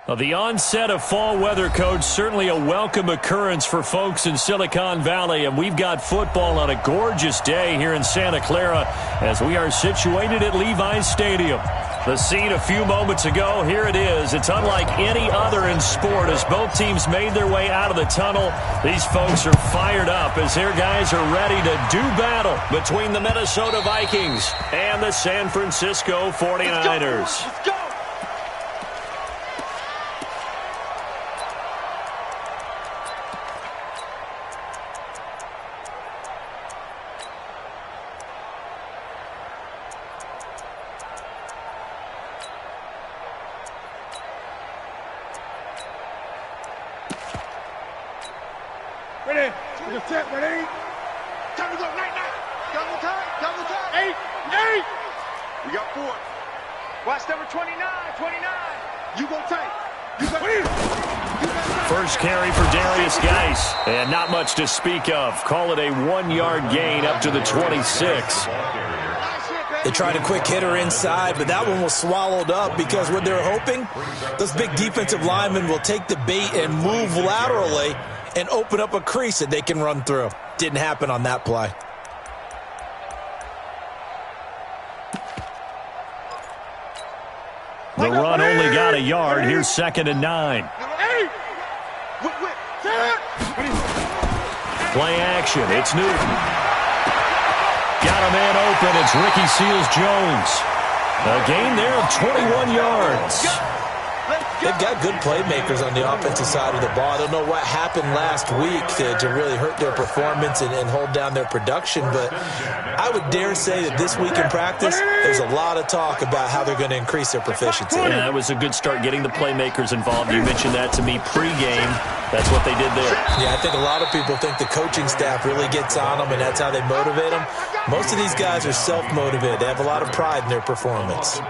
Well, the onset of fall weather, Coach, certainly a welcome occurrence for folks in Silicon Valley, and we've got football on a gorgeous day here in Santa Clara as we are situated at Levi's Stadium. The scene a few moments ago, here it is. It's unlike any other in sport as both teams made their way out of the tunnel. These folks are fired up as their guys are ready to do battle between the Minnesota Vikings and the San Francisco 49ers. Let's go. Ready? Ready? Time to go, night. Double time. Eight. We got 4. Watch number 29. You go tight. First carry for Darius Geis, and not much to speak of. Call it a 1-yard gain up to the 26. They tried a quick hitter inside, but that one was swallowed up because what they're hoping, those big defensive linemen will take the bait and move laterally and open up a crease that they can run through. Didn't happen on that play. The run only got a yard. Here's 2nd and 9. Play action. It's Newton. Got a man open. It's Ricky Seals-Jones. A gain there of 21 yards. They've got good playmakers on the offensive side of the ball. I don't know what happened last week to really hurt their performance and hold down their production, but I would dare say that this week in practice, there's a lot of talk about how they're going to increase their proficiency. Yeah, that was a good start getting the playmakers involved. You mentioned that to me pregame. That's what they did there. Yeah, I think a lot of people think the coaching staff really gets on them, and that's how they motivate them. Most of these guys are self-motivated. They have a lot of pride in their performance.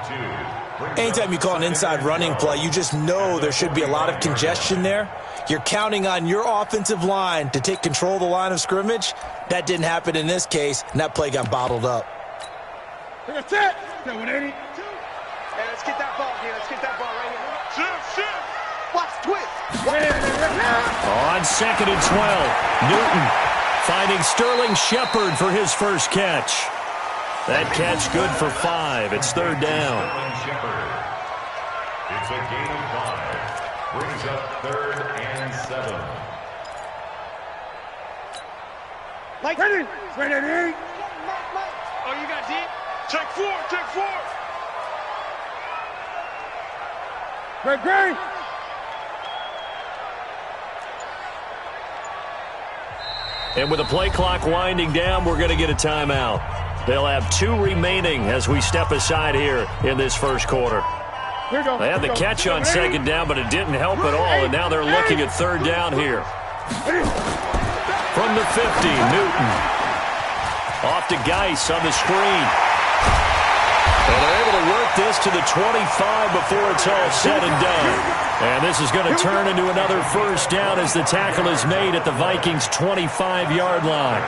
Anytime you call an inside running play, you just know there should be a lot of congestion there. You're counting on your offensive line to take control of the line of scrimmage. That didn't happen in this case, and that play got bottled up. That's it. Hey, Let's get that ball here. Let's get that ball right here. Shift. Watch, twist. On 2nd and 12, Newton finding Sterling Shepard for his first catch. That catch good for 5. It's 3rd down. It's a gain of 5. Brings up 3rd and 7. Ready. Oh, you got deep? Check 4. Ready. And with the play clock winding down, we're going to get a timeout. They'll have 2 remaining as we step aside here in this first quarter. They had the catch on 2nd down, but it didn't help at all, and now they're looking at 3rd down here. From the 50, Newton. Off to Geis on the screen. And they're able to work this to the 25 before it's all said and done. And this is going to turn into another first down as the tackle is made at the Vikings' 25-yard line.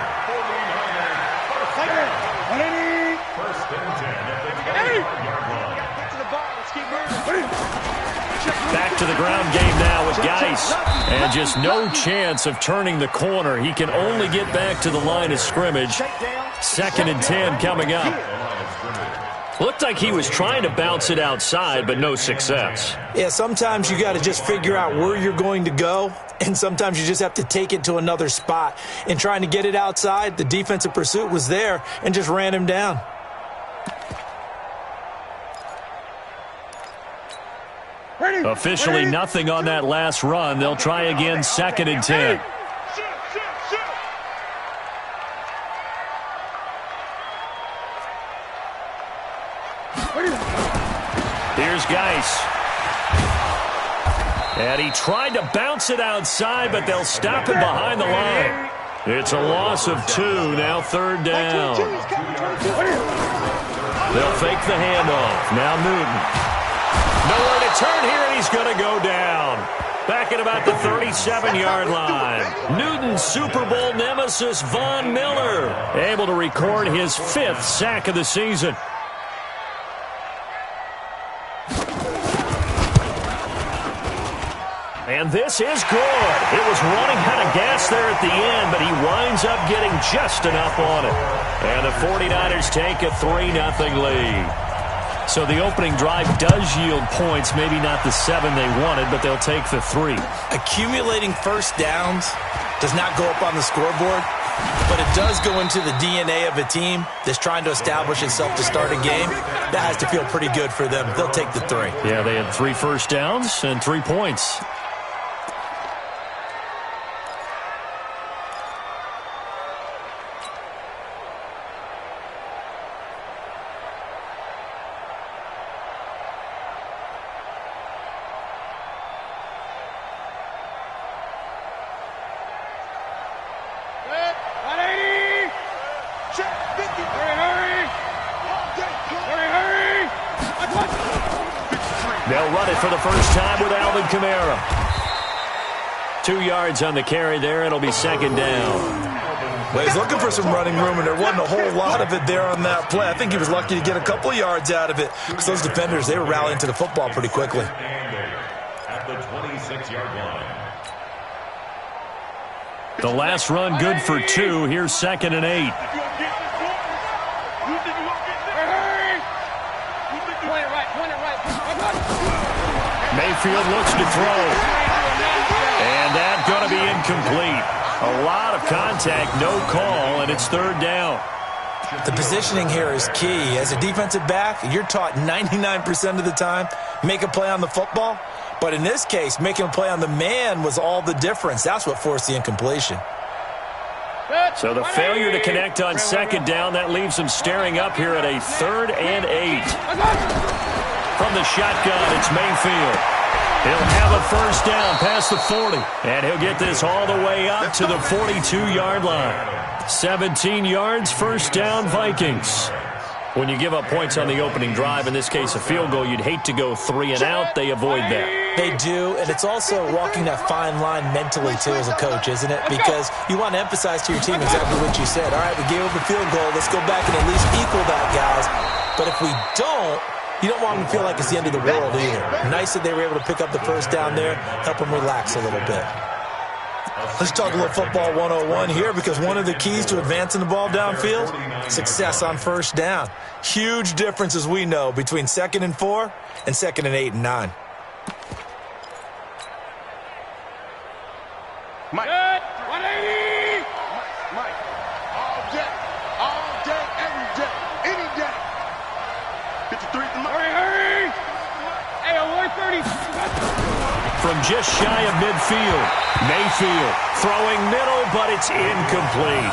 Back to the ground game now with Geis. And just no chance of turning the corner. He can only get back to the line of scrimmage. 2nd and 10 coming up. Looked like he was trying to bounce it outside, but no success. Yeah, sometimes you got to just figure out where you're going to go, and sometimes you just have to take it to another spot. In trying to get it outside, the defensive pursuit was there and just ran him down. Officially nothing on that last run. They'll try again 2nd and 10. Here's Geis. And he tried to bounce it outside, but they'll stop him behind the line. It's a loss of 2, now 3rd down. They'll fake the handoff. Now Newton. Nowhere to turn here, and he's going to go down. Back at about the 37-yard line. Newton's Super Bowl nemesis, Von Miller, able to record his 5th sack of the season. And this is good. It was running out of gas there at the end, but he winds up getting just enough on it. And the 49ers take a 3-0 lead. So the opening drive does yield points, maybe not the 7 they wanted, but they'll take the 3. Accumulating first downs does not go up on the scoreboard, but it does go into the DNA of a team that's trying to establish itself to start a game. That has to feel pretty good for them. They'll take the 3. Yeah, they had 3 first downs and 3 points. They'll run it for the first time with Alvin Kamara. 2 yards on the carry there. It'll be second down. Well, he's looking for some running room, and there wasn't a whole lot of it there on that play. I think he was lucky to get a couple of yards out of it because those defenders, they were rallying to the football pretty quickly. At the 26-yard line. The last run good for 2. Here's second and 8. Mayfield looks to throw. And that's going to be incomplete. A lot of contact, no call, and it's third down. The positioning here is key. As a defensive back, you're taught 99% of the time, make a play on the football. But in this case, making a play on the man was all the difference. That's what forced the incompletion. So the failure to connect on second down, that leaves him staring up here at a 3rd and 8. From the shotgun, it's Mayfield. He'll have a first down past the 40. And he'll get this all the way up to the 42-yard line. 17 yards, first down, Vikings. When you give up points on the opening drive, in this case a field goal, you'd hate to go 3 and out. They avoid that. They do, and it's also walking that fine line mentally, too, as a coach, isn't it? Because you want to emphasize to your team exactly what you said. All right, we gave up a field goal. Let's go back and at least equal that, guys. But if we don't, you don't want them to feel like it's the end of the world either. Nice that they were able to pick up the first down there, help them relax a little bit. Let's talk a little football 101 here, because one of the keys to advancing the ball downfield, success on first down. Huge difference, as we know, between 2nd and 4 and 2nd and 8 and 9. Mike. 180. Mike. All day, every day, any day. 53 to Mike. Hurry. Hey, 130. From just shy of midfield, Mayfield throwing middle, but it's incomplete.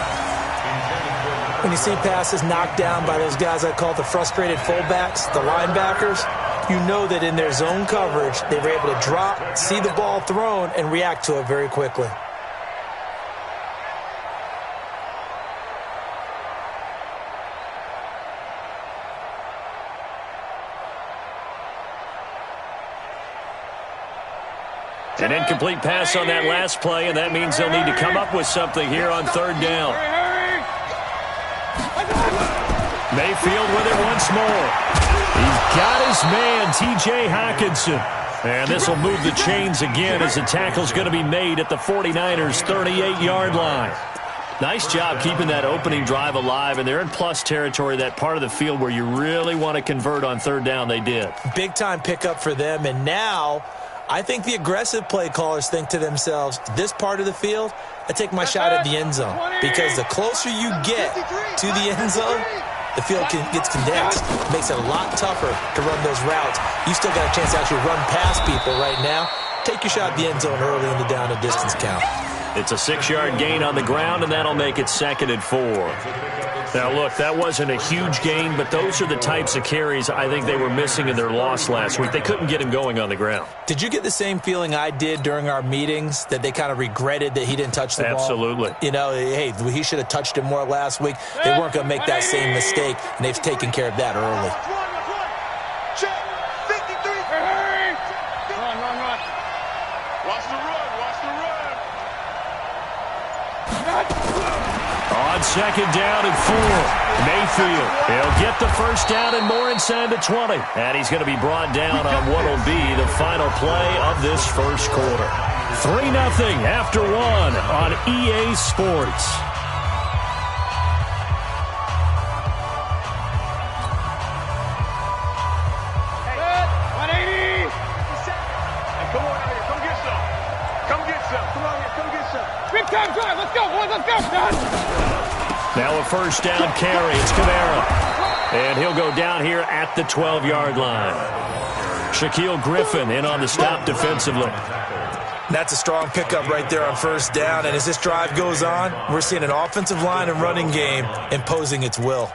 When you see passes knocked down by those guys I call the frustrated fullbacks, the linebackers, you know that in their zone coverage, they were able to drop, see the ball thrown, and react to it very quickly. An incomplete pass on that last play, and that means they'll need to come up with something here on third down. Mayfield with it once more. He's got his man, T.J. Hockenson. And this will move the chains again as the tackle's going to be made at the 49ers' 38-yard line. Nice job keeping that opening drive alive, and they're in plus territory, that part of the field where you really want to convert on third down. They did. Big-time pickup for them, and now I think the aggressive play callers think to themselves, this part of the field, I take my shot at the end zone. Because the closer you get to the end zone, the field gets condensed. It makes it a lot tougher to run those routes. You still got a chance to actually run past people right now. Take your shot at the end zone early in the down and distance count. It's a 6-yard gain on the ground, and that'll make it 2nd and 4. Now, look, that wasn't a huge gain, but those are the types of carries I think they were missing in their loss last week. They couldn't get him going on the ground. Did you get the same feeling I did during our meetings, that they kind of regretted that he didn't touch the ball? Absolutely. You know, hey, he should have touched it more last week. They weren't going to make that same mistake, and they've taken care of that early. On second down and 4, Mayfield. He'll get the first down and more inside the 20. And he's going to be brought down on what will be the final play of this first quarter. 3-0 after one on EA Sports. Hey, 180. Hey, come on out here. Come get some. Come get some. Come on here. Come get some. Big time drive. Let's go, boys. Let's go. Now a first down carry. It's Kamara. And he'll go down here at the 12-yard line. Shaquille Griffin in on the stop defensively. That's a strong pickup right there on first down. And as this drive goes on, we're seeing an offensive line and running game imposing its will.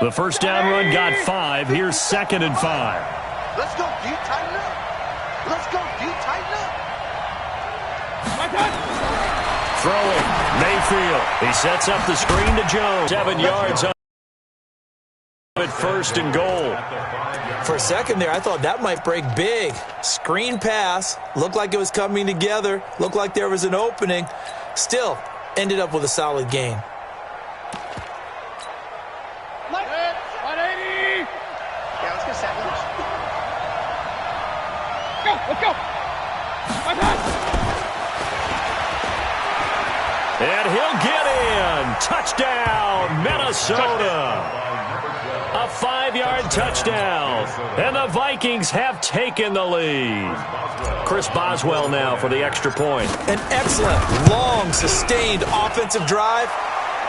The first down run got 5. Here's 2nd and 5. Let's go, D. Tighten up. Let's go, D. Tighten up. Throwing, Mayfield. He sets up the screen to Jones. 7 yards on it, 1st and goal. For a second there, I thought that might break big. Screen pass. Looked like it was coming together. Looked like there was an opening. Still, ended up with a solid gain. 180. Yeah, let's go, Sam. Let's go. And he'll get in. Touchdown, Minnesota. A 5-yard touchdown. And the Vikings have taken the lead. Chris Boswell now for the extra point. An excellent, long, sustained offensive drive.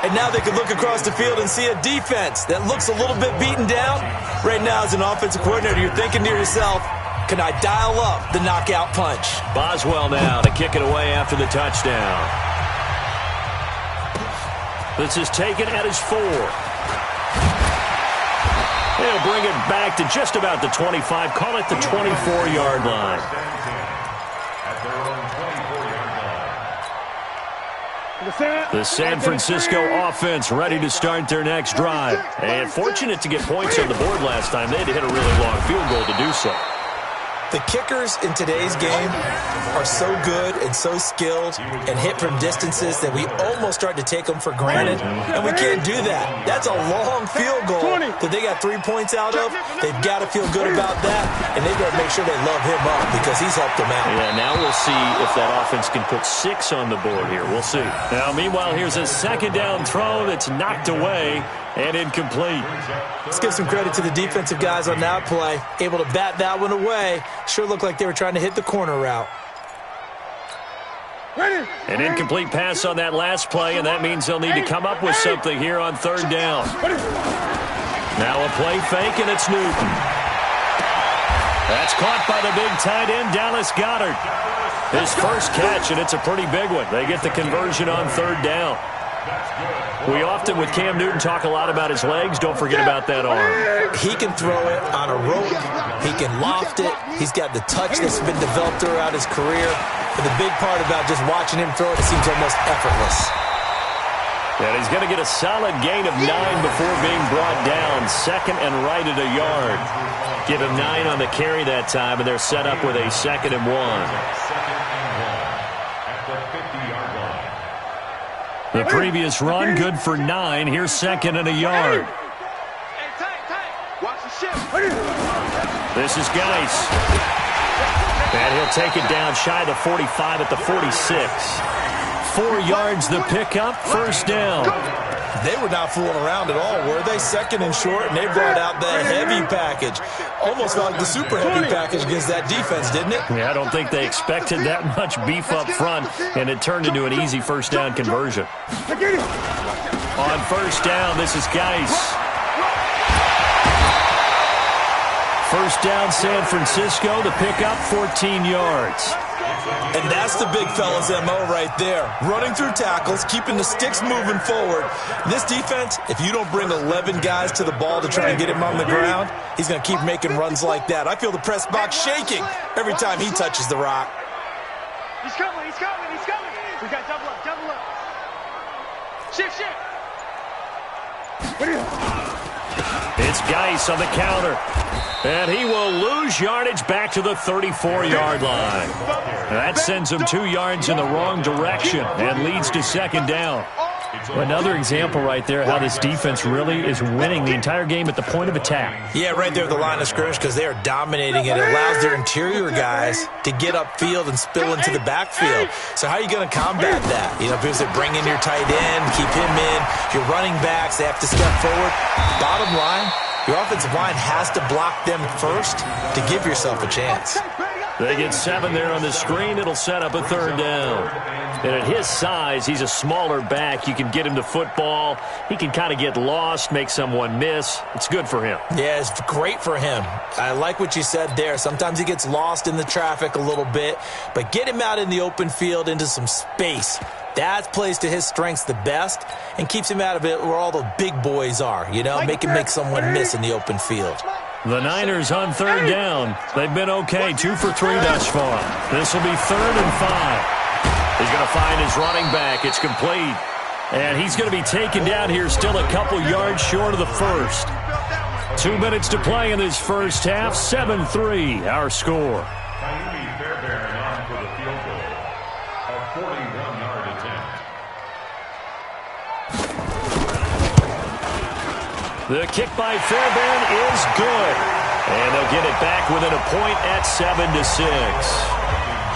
And now they can look across the field and see a defense that looks a little bit beaten down. Right now, as an offensive coordinator, you're thinking to yourself, can I dial up the knockout punch? Boswell now to kick it away after the touchdown. This is taken at his 4. He'll bring it back to just about the 25. Call it the 24-yard line. The San Francisco offense ready to start their next drive. And fortunate to get points on the board last time. They had to hit a really long field goal to do so. The kickers in today's game are so good and so skilled and hit from distances that we almost start to take them for granted, and we can't do that. That's a long field goal that they got 3 points out of. They've got to feel good about that, and they've got to make sure they love him up because he's helped them out. Yeah, now we'll see if that offense can put 6 on the board here. We'll see. Now, meanwhile, here's a 2nd down throw that's knocked away and incomplete. Let's give some credit to the defensive guys on that play. Able to bat that one away. Sure looked like they were trying to hit the corner route. An incomplete pass on that last play, and that means they'll need to come up with something here on 3rd down. Now a play fake, and it's Newton. That's caught by the big tight end, Dallas Goedert. His first catch, and it's a pretty big one. They get the conversion on 3rd down. We often, with Cam Newton, talk a lot about his legs. Don't forget about that arm. He can throw it on a rope. He can loft it. He's got the touch that's been developed throughout his career. But the big part about just watching him throw it seems almost effortless. And he's going to get a solid gain of 9 before being brought down. 2nd and right at a yard. Give him 9 on the carry that time, and they're set up with a 2nd and 1. The previous run, good for 9. Here's 2nd and a yard. This is Geis. And he'll take it down shy of the 45 at the 46. 4 yards the pickup, 1st down. They were not fooling around at all, were they? 2nd and short, and they brought out the heavy package. Almost like the super heavy package against that defense, didn't it? Yeah, I don't think they expected that much beef up front, and it turned into an easy 1st down conversion. On 1st down, this is Geis. 1st down, San Francisco. The pickup, 14 yards. And that's the big fella's MO right there. Running through tackles, keeping the sticks moving forward. This defense, if you don't bring 11 guys to the ball to try and get him on the ground, he's going to keep making runs like that. I feel the press box shaking every time he touches the rock. He's coming, he's coming, he's coming. We got double up, double up. Shift, shift. It's Geis on the counter. And he will lose yardage back to the 34-yard line. That sends him 2 yards in the wrong direction and leads to 2nd down. Another example right there how this defense really is winning the entire game at the point of attack. Yeah, right there at the line of scrimmage because they are dominating it. It allows their interior guys to get upfield and spill into the backfield. So how are you going to combat that? You know, because they bring in your tight end, keep him in, your running backs, they have to step forward. Bottom line, your offensive line has to block them first to give yourself a chance. They get 7 there on the screen. It'll set up a 3rd down. And at his size, he's a smaller back. You can get him to football. He can kind of get lost, make someone miss. It's good for him. Yeah, it's great for him. I like what you said there. Sometimes he gets lost in the traffic a little bit, but get him out in the open field into some space. That plays to his strengths the best and keeps him out of it where all the big boys are, you know, make him make someone miss in the open field. The Niners on 3rd down. They've been okay, 2 for 3 thus far. This will be 3rd and 5. He's going to find his running back. It's complete. And he's going to be taken down here still a couple yards short of the first. 2 minutes to play in this first half. 7-3, our score. Fairbairn on for the field goal. A 41-yard attempt. The kick by Fairbairn is good. And they'll get it back within a point at 7-6.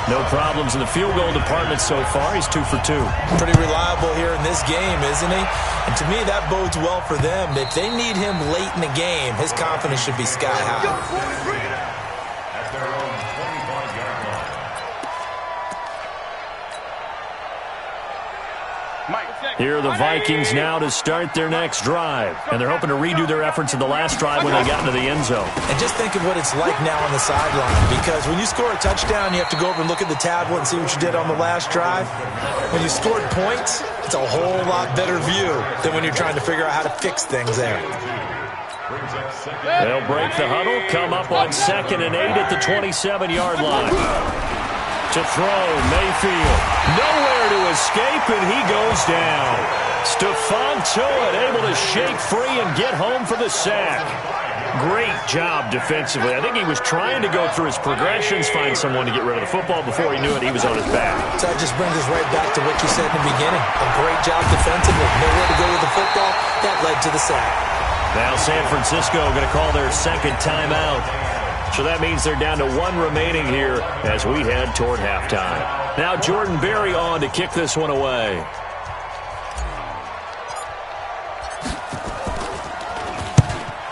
No problems in the field goal department so far. He's 2 for 2. Pretty reliable here in this game, isn't he? And to me, that bodes well for them. If they need him late in the game, his confidence should be sky high. At their own 25-yard line. Here are the Vikings now to start their next drive. And they're hoping to redo their efforts in the last drive when they got into the end zone. And just think of what it's like now on the sideline. Because when you score a touchdown, you have to go over and look at the tablet and see what you did on the last drive. When you scored points, it's a whole lot better view than when you're trying to figure out how to fix things there. They'll break the huddle, come up on 2nd and 8 at the 27-yard line. To throw, Mayfield. Nowhere to escape, and he goes down. Stephon Tuitt able to shake free and get home for the sack. Great job defensively. I think he was trying to go through his progressions, find someone to get rid of the football. Before he knew it, he was on his back. So that just brings us right back to what you said in the beginning. A great job defensively. Nowhere to go with the football. That led to the sack. Now San Francisco going to call their 2nd timeout. So that means they're down to 1 remaining here as we head toward halftime. Now Jordan Berry on to kick this one away.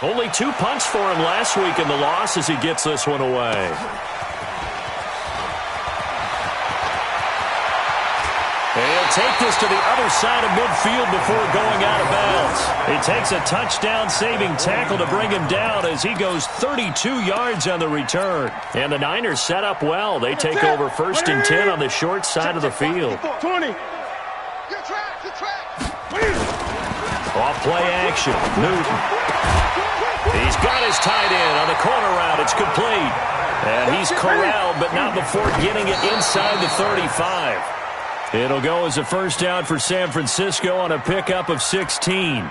Only 2 punts for him last week in the loss as he gets this one away. And he'll take this to the other side of midfield before going out of bounds. It takes a touchdown-saving tackle to bring him down as he goes 32 yards on the return. And the Niners set up well. They take over 1st and 10 on the short side of the field. 20. Off play action. Newton. He's got his tight end on the corner route. It's complete. And he's corralled, but not before getting it inside the 35. It'll go as a 1st down for San Francisco on a pickup of 16.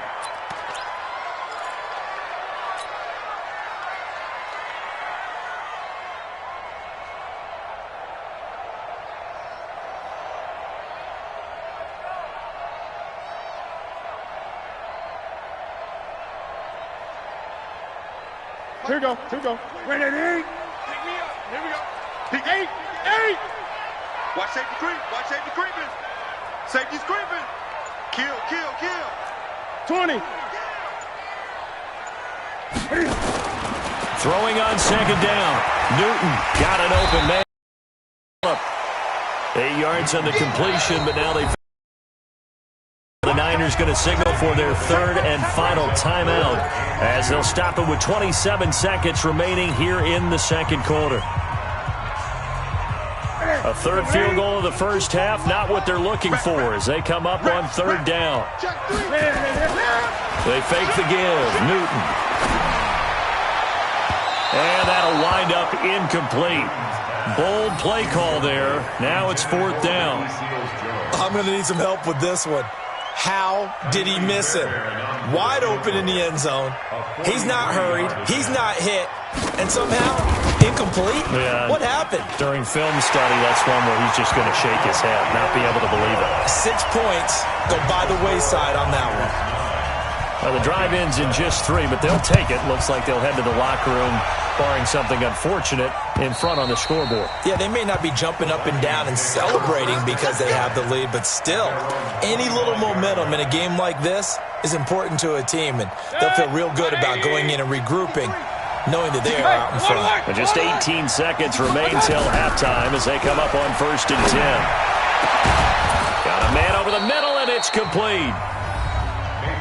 Here we go. Here we go. Wait, 8. Take me up. Here we go. Pick 8. 8. Watch safety creep. Watch safety creeping. Safety's creeping. Kill, kill, kill. 20. Throwing on 2nd down. Newton got an open man. 8 yards on the completion, but now the Niners going to signal for their 3rd and final timeout as they'll stop it with 27 seconds remaining here in the 2nd quarter. A 3rd field goal of the first half, not what they're looking for as they come up on 3rd down. They fake the give. Newton. And that'll wind up incomplete. Bold play call there. Now it's 4th down. I'm going to need some help with this one. How did he miss it? Wide open in the end zone. He's not hurried. He's not hit. And somehow Incomplete? Yeah. What happened? During film study, that's one where he's just going to shake his head, not be able to believe it. 6 points go by the wayside on that one. Well, the drive ends in just 3, but they'll take it. Looks like they'll head to the locker room, barring something unfortunate, in front on the scoreboard. Yeah, they may not be jumping up and down and celebrating because they have the lead, but still, any little momentum in a game like this is important to a team, and they'll feel real good about going in and regrouping, knowing that they are out in front. And just 18 seconds remain till halftime as they come up on 1st and 10. Got a man over the middle, and it's complete.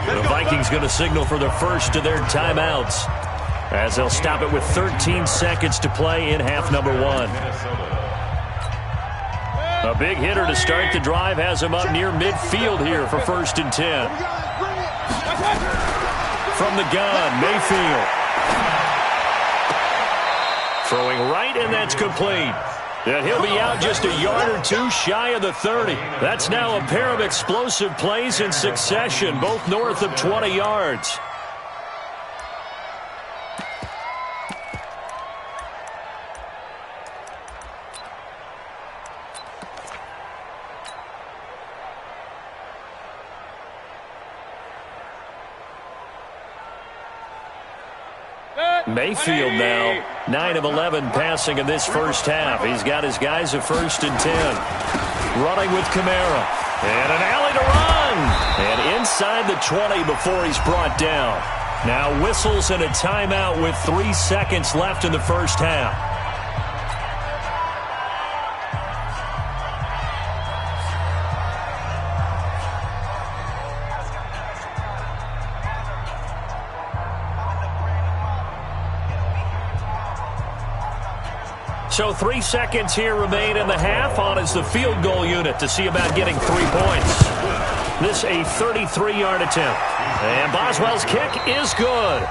The Vikings going to signal for the first of their timeouts as they'll stop it with 13 seconds to play in half number 1. A big hitter to start the drive has him up near midfield here for 1st and 10. From the gun, Mayfield. Throwing right, and that's complete. And he'll be out just a yard or 2 shy of the 30. That's now a pair of explosive plays in succession, both north of 20 yards. Mayfield now 9 of 11 passing in this first half. He's got his guys at 1st and 10. Running with Kamara. And an alley to run. And inside the 20 before he's brought down. Now whistles and a timeout with 3 seconds left in the first half. So 3 seconds here remain in the half. On is the field goal unit to see about getting 3 points. This a 33-yard attempt. And Boswell's kick is good.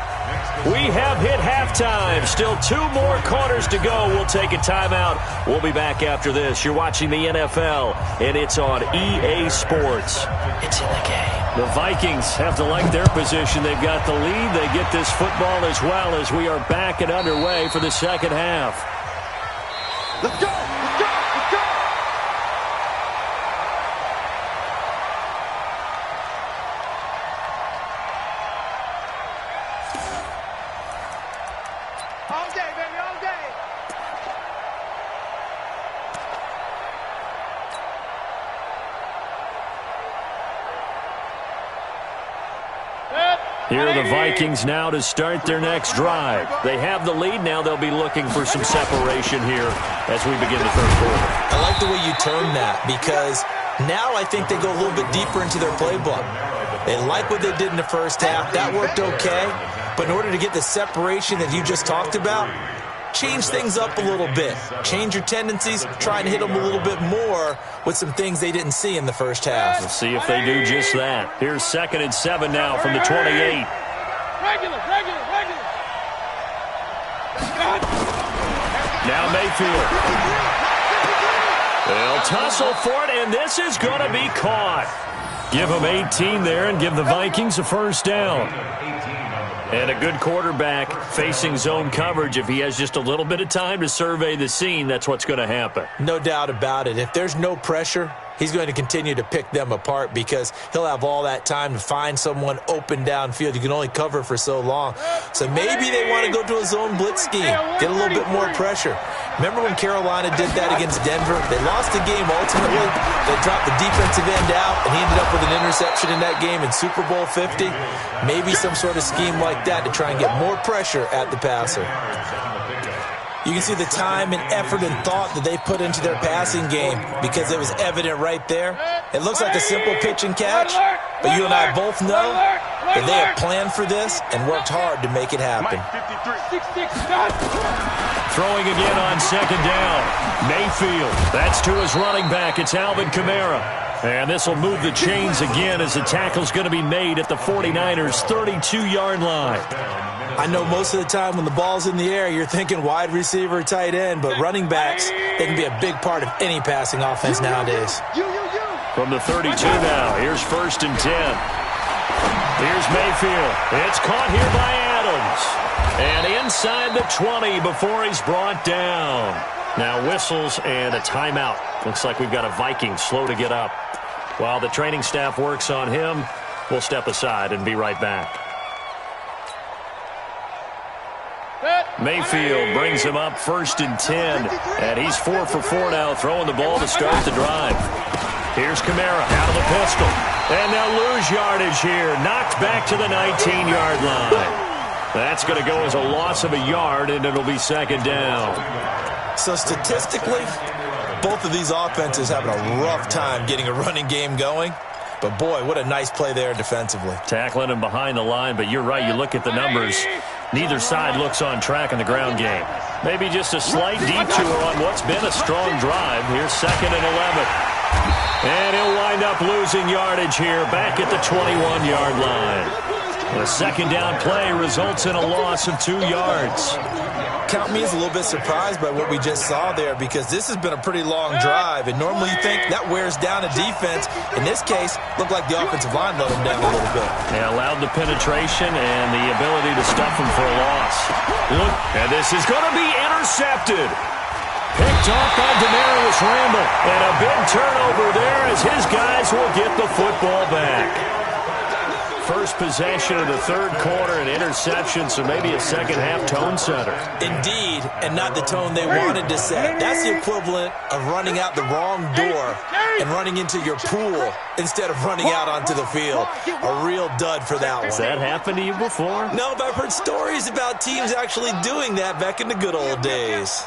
We have hit halftime. Still 2 more quarters to go. We'll take a timeout. We'll be back after this. You're watching the NFL, and it's on EA Sports. It's in the game. The Vikings have to like their position. They've got the lead. They get this football as well as we are back and underway for the second half. Let's go! Let's go! Let's go! All day, baby, all day! Here are the Vikings now to start their next drive. They have the lead. Now they'll be looking for some separation here as we begin the third quarter. I like the way you term that because now I think they go a little bit deeper into their playbook. They like what they did in the first half. That worked okay. But in order to get the separation that you just talked about, change things up a little bit. Change your tendencies. Try and hit them a little bit more with some things they didn't see in the first half. We'll see if they do just that. Here's 2nd and 7 now from the 28. Regular! Now Mayfield. They'll tussle for it, and this is going to be caught. Give them 18 there and give the Vikings a first down. And a good quarterback facing zone coverage. If he has just a little bit of time to survey the scene, that's what's going to happen. No doubt about it. If there's no pressure, he's going to continue to pick them apart because he'll have all that time to find someone open downfield. You can only cover for so long. So maybe they want to go to a zone blitz scheme, get a little bit more pressure. Remember when Carolina did that against Denver? They lost the game ultimately. They dropped the defensive end out, and he ended up with an interception in that game in Super Bowl 50. Maybe some sort of scheme like that to try and get more pressure at the passer. You can see the time and effort and thought that they put into their passing game because it was evident right there. It looks like a simple pitch and catch, but you and I both know that they have planned for this and worked hard to make it happen. Throwing again on 2nd down. Mayfield. That's to his running back. It's Alvin Kamara. And this will move the chains again as the tackle's going to be made at the 49ers' 32-yard line. I know most of the time when the ball's in the air, you're thinking wide receiver, tight end, but running backs, they can be a big part of any passing offense nowadays. From the 32 now, here's 1st and 10. Here's Mayfield. It's caught here by Adams. Fields. And inside the 20 before he's brought down. Now whistles and a timeout. Looks like we've got a Viking slow to get up. While the training staff works on him, we'll step aside and be right back. Mayfield brings him up 1st and 10. And he's 4 for 4 now, throwing the ball to start the drive. Here's Kamara out of the pistol. And they'll lose yardage here. Knocked back to the 19-yard line. That's going to go as a loss of a yard, and it'll be 2nd down. So statistically, both of these offenses having a rough time getting a running game going. But, boy, what a nice play there defensively. Tackling him behind the line, but you're right. You look at the numbers. Neither side looks on track in the ground game. Maybe just a slight detour on what's been a strong drive. Here's 2nd and 11. And he'll wind up losing yardage here back at the 21-yard line. The 2nd down play results in a loss of 2 yards. Count me as a little bit surprised by what we just saw there, because this has been a pretty long drive, and normally you think that wears down a defense. In this case, looked like the offensive line let them down a little bit. Yeah, allowed the penetration and the ability to stuff them for a loss. Look, and this is going to be intercepted. Picked off by Demarius Randall, and a big turnover there as his guys will get the football back. First possession of the 3rd quarter, an interception, so maybe a second-half tone setter. Indeed, and not the tone they wanted to set. That's the equivalent of running out the wrong door and running into your pool instead of running out onto the field. A real dud for that one. Has that happened to you before? No, but I've heard stories about teams actually doing that back in the good old days.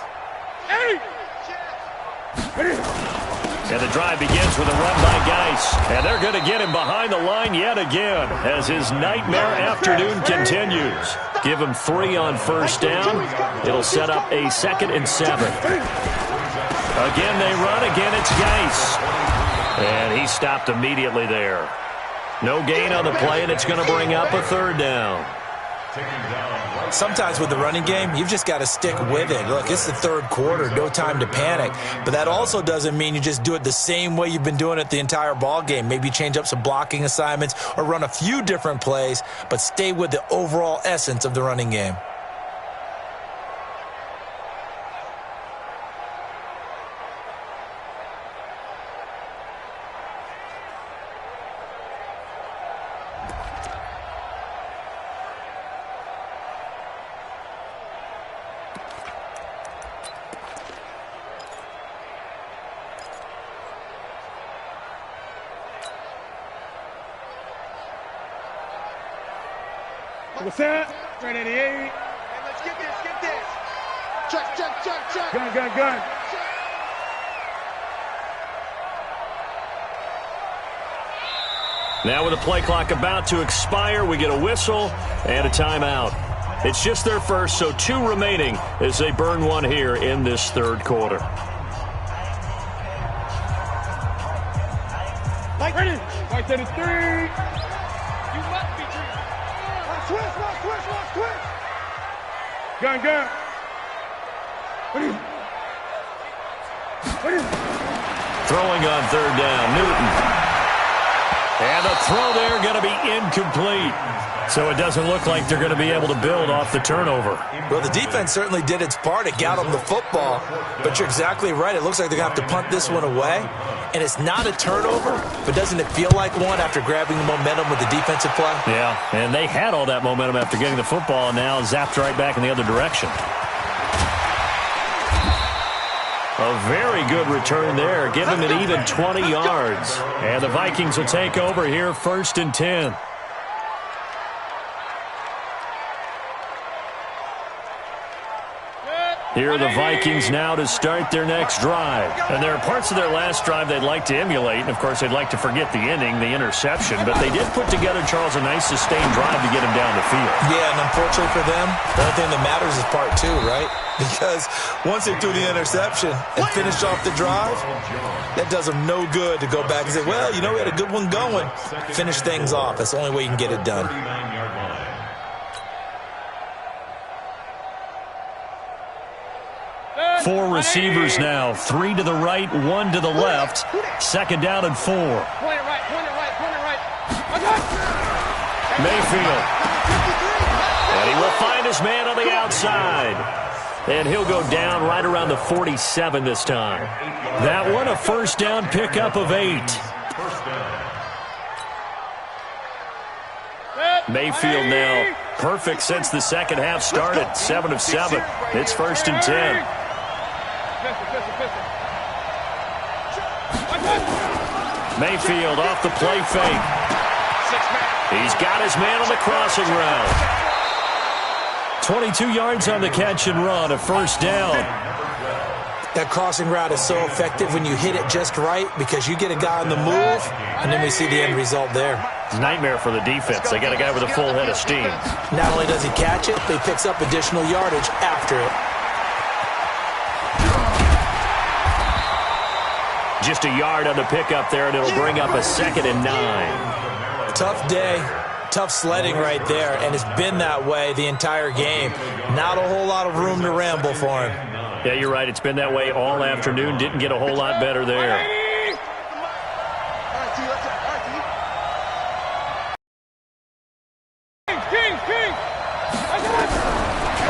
And the drive begins with a run by Geis. And they're going to get him behind the line yet again as his nightmare afternoon continues. Give him 3 on 1st down. It'll set up a 2nd and 7. Again they run. Again it's Geis. And he stopped immediately there. No gain on the play, and it's going to bring up a 3rd down. Sometimes with the running game, you've just got to stick with it. Look, it's the 3rd quarter, no time to panic. But that also doesn't mean you just do it the same way you've been doing it the entire ball game. Maybe change up some blocking assignments or run a few different plays, but stay with the overall essence of the running game. What's that? 388. Hey, let's get this. Check. Gun. Now with the play clock about to expire, we get a whistle and a timeout. It's just their first, so 2 remaining as they burn one here in this 3rd quarter. Ready? Right to the 3. You must be dreaming. Switch. Gun. Throwing on 3rd down, Newton. And the throw there going to be incomplete. So it doesn't look like they're going to be able to build off the turnover. Well, the defense certainly did its part. It got them the football. But you're exactly right. It looks like they're going to have to punt this one away. And it's not a turnover, but doesn't it feel like one after grabbing the momentum with the defensive play? Yeah, and they had all that momentum after getting the football, and now zapped right back in the other direction. A very good return there. Give him an even 20 yards. And the Vikings will take over here 1st and 10. Here are the Vikings now to start their next drive. And there are parts of their last drive they'd like to emulate. And, of course, they'd like to forget the ending, the interception. But they did put together, Charles, a nice sustained drive to get him down the field. Yeah, and unfortunately for them, the only thing that matters is part 2, right? Because once they threw the interception and finished off the drive, that does them no good to go back and say, well, you know, we had a good one going. Finish things off. That's the only way you can get it done. 4 receivers now, 3 to the right, 1 to the left. 2nd down and 4. Point it right. Mayfield. And he will find his man on the outside. And he'll go down right around the 47 this time. That one, a first down pickup of 8. Mayfield now perfect since the second half started. 7 of 7. It's 1st and 10. Mayfield off the play fake. He's got his man on the crossing route. 22 yards on the catch and run, a first down. That crossing route is so effective when you hit it just right because you get a guy on the move, and then we see the end result there. It's a nightmare for the defense. They got a guy with a full head of steam. Not only does he catch it, but he picks up additional yardage after it. Just a yard on the pickup there, and it'll bring up a 2nd and 9. Tough day. Tough sledding right there, and it's been that way the entire game. Not a whole lot of room to ramble for him. Yeah, you're right. It's been that way all afternoon. Didn't get a whole lot better there.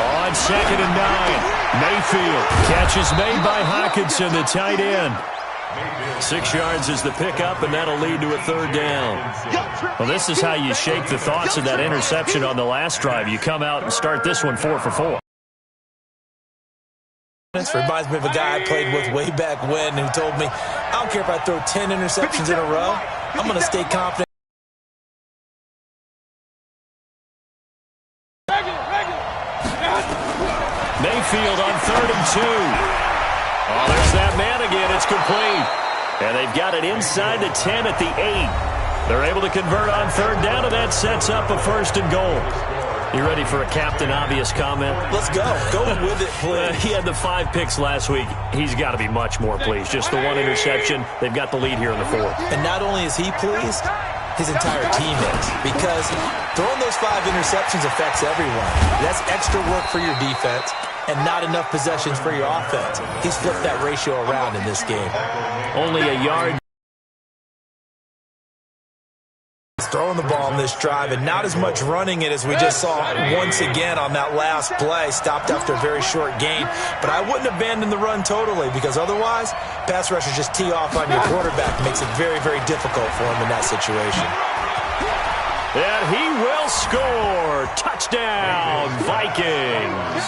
On 2nd and 9, Mayfield. Catch is made by Hockenson, the tight end. 6 yards is the pickup, and that'll lead to a 3rd down. Well, this is how you shake the thoughts of that interception on the last drive. You come out and start this one 4 for 4. This reminds me of a guy I played with way back when who told me, I don't care if I throw 10 interceptions in a row, I'm going to stay confident. Mayfield on 3rd and 2. Oh, there's that man again. It's complete. And they've got it inside the 10 at the 8. They're able to convert on 3rd down, and that sets up a 1st and goal. You ready for a Captain Obvious comment? Let's go. Go with it, please. He had the 5 picks last week. He's got to be much more pleased. Just the 1 interception. They've got the lead here in the 4th. And not only is he pleased, his entire team is. Because throwing those 5 interceptions affects everyone. That's extra work for your defense and not enough possessions for your offense. He's flipped that ratio around in this game. Only a yard. He's throwing the ball on this drive and not as much running it as we just saw once again on that last play. Stopped after a very short gain. But I wouldn't abandon the run totally because otherwise, pass rushers just tee off on your quarterback. Makes it very, very difficult for him in that situation. And he will score. Touchdown, Vikings.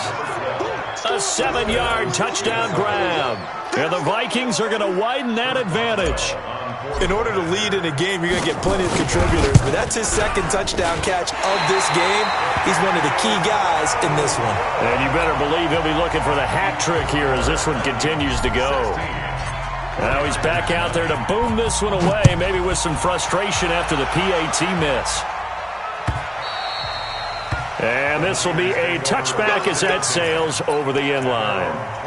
A 7-yard touchdown grab. And the Vikings are going to widen that advantage. In order to lead in a game, you're going to get plenty of contributors. But that's his 2nd touchdown catch of this game. He's one of the key guys in this one. And you better believe he'll be looking for the hat trick here as this one continues to go. Now he's back out there to boom this one away, maybe with some frustration after the PAT miss. And this will be a touchback as that sails over the end line.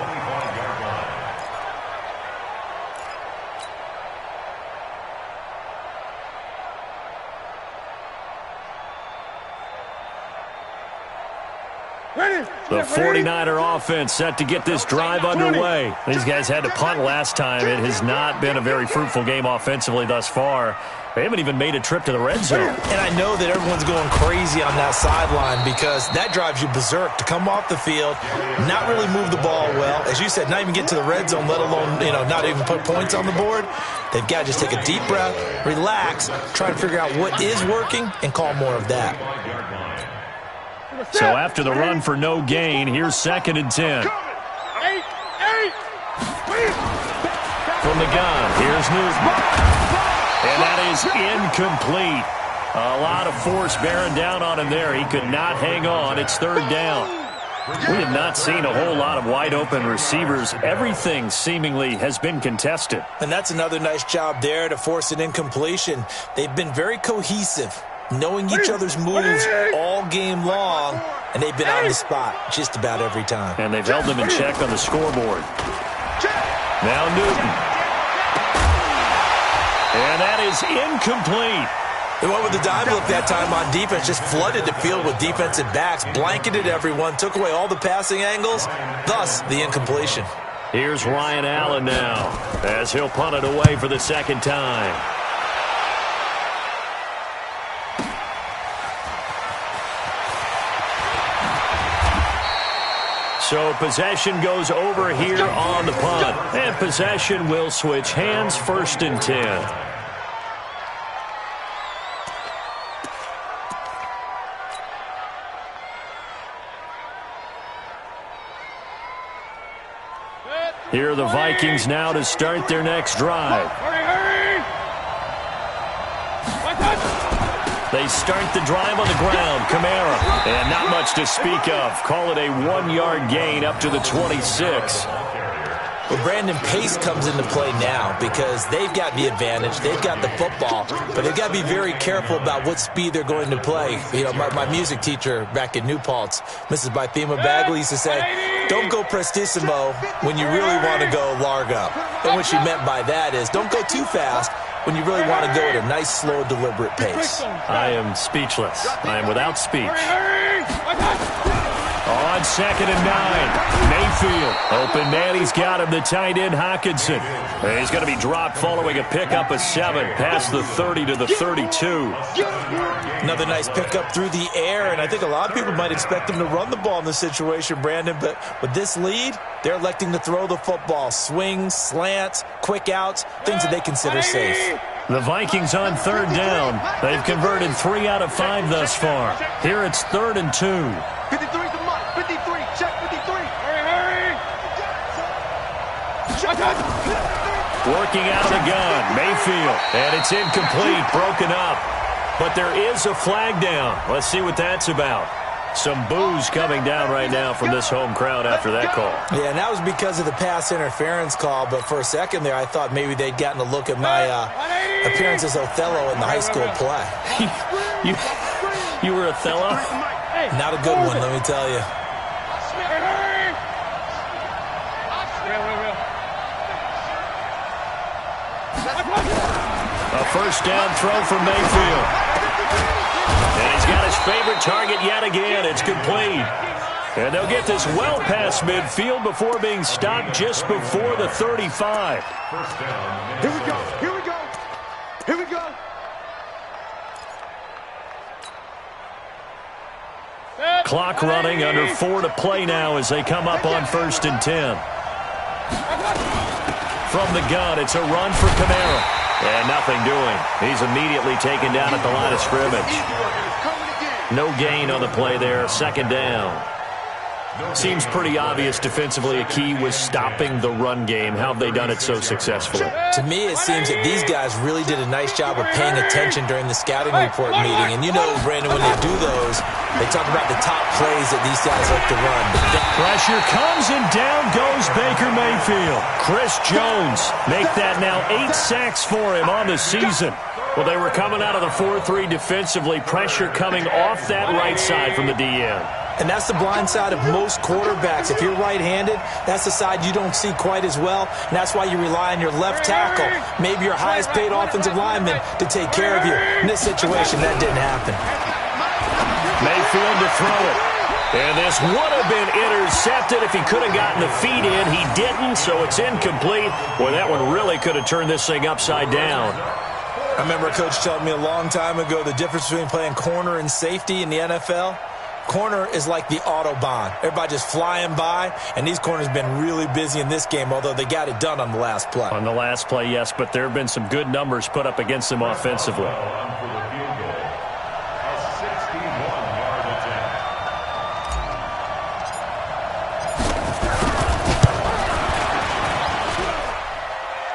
The 49er offense set to get this drive underway. These guys had to punt last time. It has not been a very fruitful game offensively thus far. They haven't even made a trip to the red zone. And I know that everyone's going crazy on that sideline because that drives you berserk to come off the field, not really move the ball well. As you said, not even get to the red zone, let alone, not even put points on the board. They've got to just take a deep breath, relax, try to figure out what is working, and call more of that. So after the run for no gain, here's 2nd and 10. From the gun, here's Newton. And that is incomplete. A lot of force bearing down on him there. He could not hang on. It's 3rd down. We have not seen a whole lot of wide-open receivers. Everything seemingly has been contested. And that's another nice job there to force an incompletion. They've been very cohesive, knowing each other's moves all game long, and they've been on the spot just about every time. And they've held them in check on the scoreboard. Now Newton. And that is incomplete. They went with the dime look that time on defense, just flooded the field with defensive backs, blanketed everyone, took away all the passing angles, thus the incompletion. Here's Ryan Allen now, as he'll punt it away for the 2nd time. So possession goes over here on the punt. And possession will switch hands, 1st and 10. Here are the Vikings now to start their next drive. They start the drive on the ground. Kamara. And not much to speak of. Call it a 1-yard gain up to the 26. Well, Brandon, pace comes into play now because they've got the advantage. They've got the football, but they've got to be very careful about what speed they're going to play. You know, my music teacher back in New Paltz, Mrs. Bythema Bagley, used to say, don't go prestissimo when you really want to go largo. And what she meant by that is don't go too fast when you really want to go at a nice, slow, deliberate pace. I am speechless. I am without speech. On 2nd and 9, Mayfield. Open man, he's got him, the tight end, Hockenson. He's going to be dropped following a pickup of 7, past the 30 to the 32. Another nice pickup through the air, and I think a lot of people might expect him to run the ball in this situation, Brandon, but with this lead, they're electing to throw the football. Swings, slants, quick outs, things that they consider safe. The Vikings on 3rd down. They've converted 3 out of 5 thus far. Here it's 3rd and 2. 53's the mark. 53. Check 53. Hurry. Working out of the gun. Mayfield. And it's incomplete. Broken up. But there is a flag down. Let's see what that's about. Some boos coming down right now from this home crowd after that call. Yeah, and that was because of the pass interference call. But for a second there, I thought maybe they'd gotten a look at my appearance as Othello in the high school play. You were Othello? Not a good one, let me tell you. A 1st down throw for Mayfield. And he's got his favorite target yet again. It's complete. And they'll get this well past midfield before being stopped just before the 35. Here we go. Here we go. Here we go. Clock running, under 4 to play now as they come up on 1st and 10. From the gun, it's a run for Kamara. And nothing doing. He's immediately taken down at the line of scrimmage. No gain on the play there. 2nd down. Seems pretty obvious defensively a key was stopping the run game. How have they done it so successfully? To me, it seems that these guys really did a nice job of paying attention during the scouting report meeting. And you know, Brandon, when they do those, they talk about the top plays that these guys like to run. Pressure comes and down goes Baker Mayfield. Chris Jones make that now 8 sacks for him on the season. Well, they were coming out of the 4-3 defensively. Pressure coming off that right side from the DN. And that's the blind side of most quarterbacks. If you're right-handed, that's the side you don't see quite as well. And that's why you rely on your left tackle, maybe your highest-paid offensive lineman, to take care of you. In this situation, that didn't happen. Mayfield to throw it. And this would have been intercepted if he could have gotten the feet in. He didn't, so it's incomplete. Boy, that one really could have turned this thing upside down. I remember a coach telling me a long time ago the difference between playing corner and safety in the NFL. Corner is like the Autobahn. Everybody just flying by, and these corners have been really busy in this game, although they got it done on the last play. On the last play, yes, but there have been some good numbers put up against them offensively.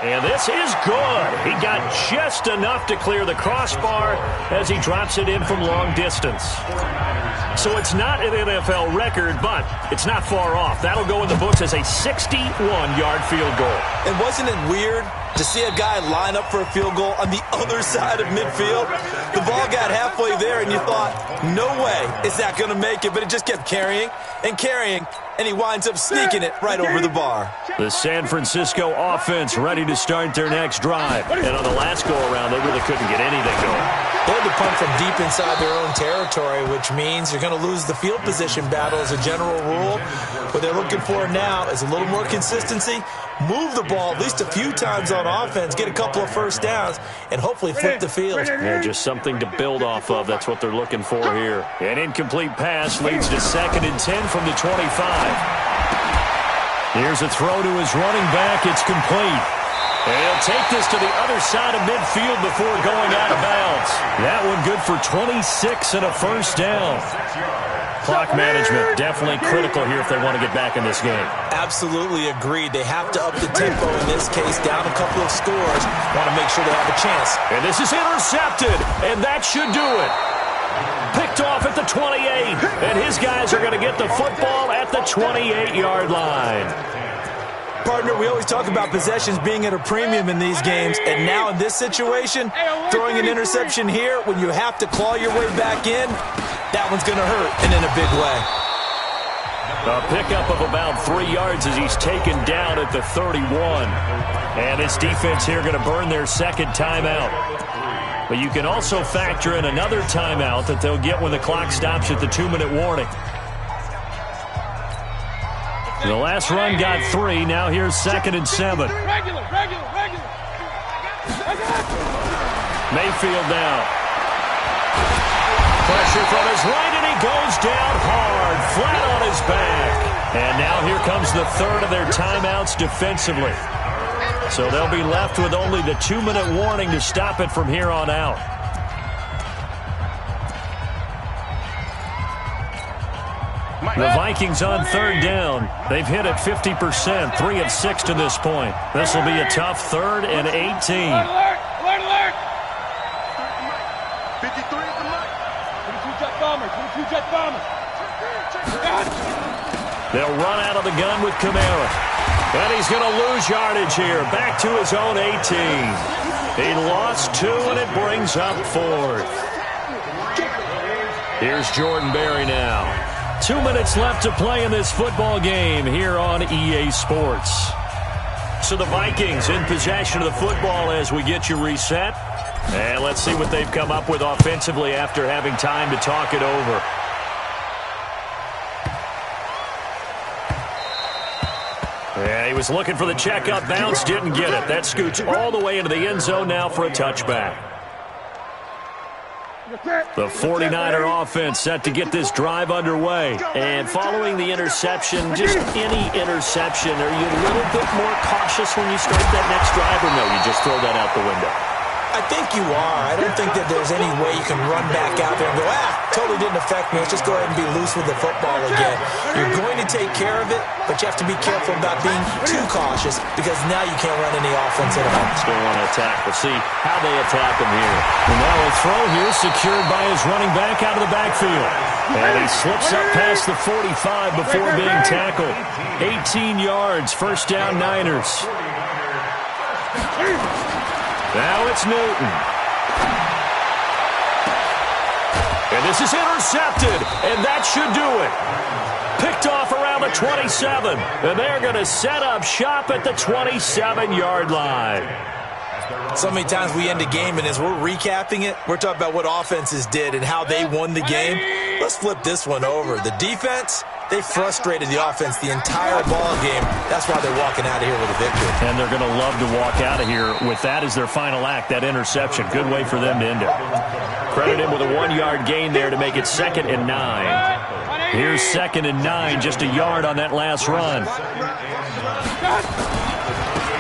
And this is good. He got just enough to clear the crossbar as he drops it in from long distance. So it's not an NFL record, but it's not far off. That'll go in the books as a 61-yard field goal. And wasn't it weird to see a guy line up for a field goal on the other side of midfield? The ball got halfway there, and you thought, no way is that going to make it, but it just kept carrying and carrying, and he winds up sneaking it right over the bar. The San Francisco offense ready to start their next drive. And on the last go-around, they really couldn't get anything going. They had to punt from deep inside their own territory, which means you're going to lose the field position battle as a general rule. What they're looking for now is a little more consistency, move the ball at least a few times on offense, get a couple of first downs, and hopefully flip the field. Yeah, just something to build off of. That's what they're looking for here. An incomplete pass leads to 2nd and 10 from the 25. Here's a throw to his running back. It's complete. And he'll take this to the other side of midfield before going out of bounds. That one good for 26 and a first down. Clock management definitely critical here if they want to get back in this game. Absolutely agreed. They have to up the tempo in this case, down a couple of scores. Want to make sure they have a chance. And this is intercepted, and that should do it. Picked off at the 28, and his guys are going to get the football at the 28-yard line. Partner, we always talk about possessions being at a premium in these games, and now in this situation, throwing an interception here when you have to claw your way back in, that one's going to hurt, and in a big way. A pickup of about 3 yards as he's taken down at the 31. And his defense here going to burn their second timeout. But you can also factor in another timeout that they'll get when the clock stops at the 2-minute warning. The last run got 3. Now here's 2nd and 7. Mayfield now. Pressure from his right, and he goes down hard, flat on his back. And now here comes the third of their timeouts defensively. So they'll be left with only the 2-minute warning to stop it from here on out. The Vikings on 3rd down. They've hit it 50%, 3 of 6 to this point. This will be a tough 3rd and 18. Alert! 53 is the mark. 22 jet bombers. They'll run out of the gun with Kamara. And he's going to lose yardage here. Back to his own 18. He lost 2, and it brings up 4th. Here's Jordan Berry now. 2 minutes left to play in this football game here on EA Sports. So the Vikings in possession of the football as we get you reset. And let's see what they've come up with offensively after having time to talk it over. Yeah, he was looking for the check-up bounce, didn't get it. That scoots all the way into the end zone now for a touchback. The 49er offense set to get this drive underway. And following the interception, just any interception, are you a little bit more cautious when you start that next drive, or no, you just throw that out the window? I think you are. I don't think that there's any way you can run back out there and go, totally didn't affect me. Let's just go ahead and be loose with the football again. You're going to take care of it, but you have to be careful about being too cautious because now you can't run any offense at all. Still want to attack. We'll see how they attack him here. And now a throw here secured by his running back out of the backfield. And he slips up past the 45 before being tackled. 18 yards, first down Niners. Now it's Newton. And this is intercepted, and that should do it. Picked off around the 27, and they're going to set up shop at the 27-yard line. So many times we end a game, and as we're recapping it, we're talking about what offenses did and how they won the game. Let's flip this one over. The defense, they frustrated the offense the entire ball game. That's why they're walking out of here with a victory. And they're going to love to walk out of here with that as their final act, that interception. Good way for them to end it. Credit him with a 1-yard gain there to make it 2nd and 9. Here's 2nd and 9, just a yard on that last run.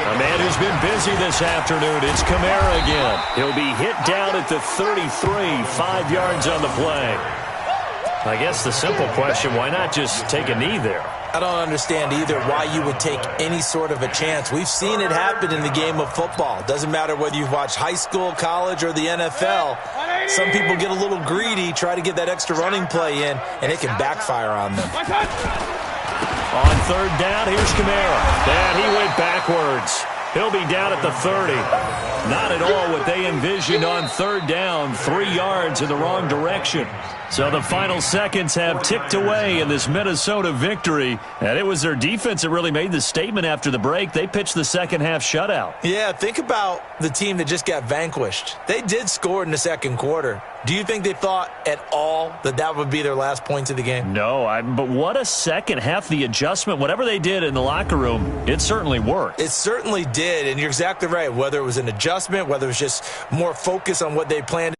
A man who's been busy this afternoon, it's Kamara again. He'll be hit down at the 33, 5 yards on the play. I guess the simple question, why not just take a knee there? I don't understand either why you would take any sort of a chance. We've seen it happen in the game of football. Doesn't matter whether you've watched high school, college, or the NFL. Some people get a little greedy, try to get that extra running play in, and it can backfire on them. On 3rd down, here's Kamara. And he went backwards. He'll be down at the 30. Not at all what they envisioned on 3rd down. 3 yards in the wrong direction. So the final seconds have ticked away in this Minnesota victory. And it was their defense that really made the statement after the break. They pitched the second-half shutout. Yeah, think about the team that just got vanquished. They did score in the second quarter. Do you think they thought at all that that would be their last points of the game? No, but what a second half. The adjustment, whatever they did in the locker room, it certainly worked. It certainly did, and you're exactly right. Whether it was an adjustment, whether it was just more focus on what they planned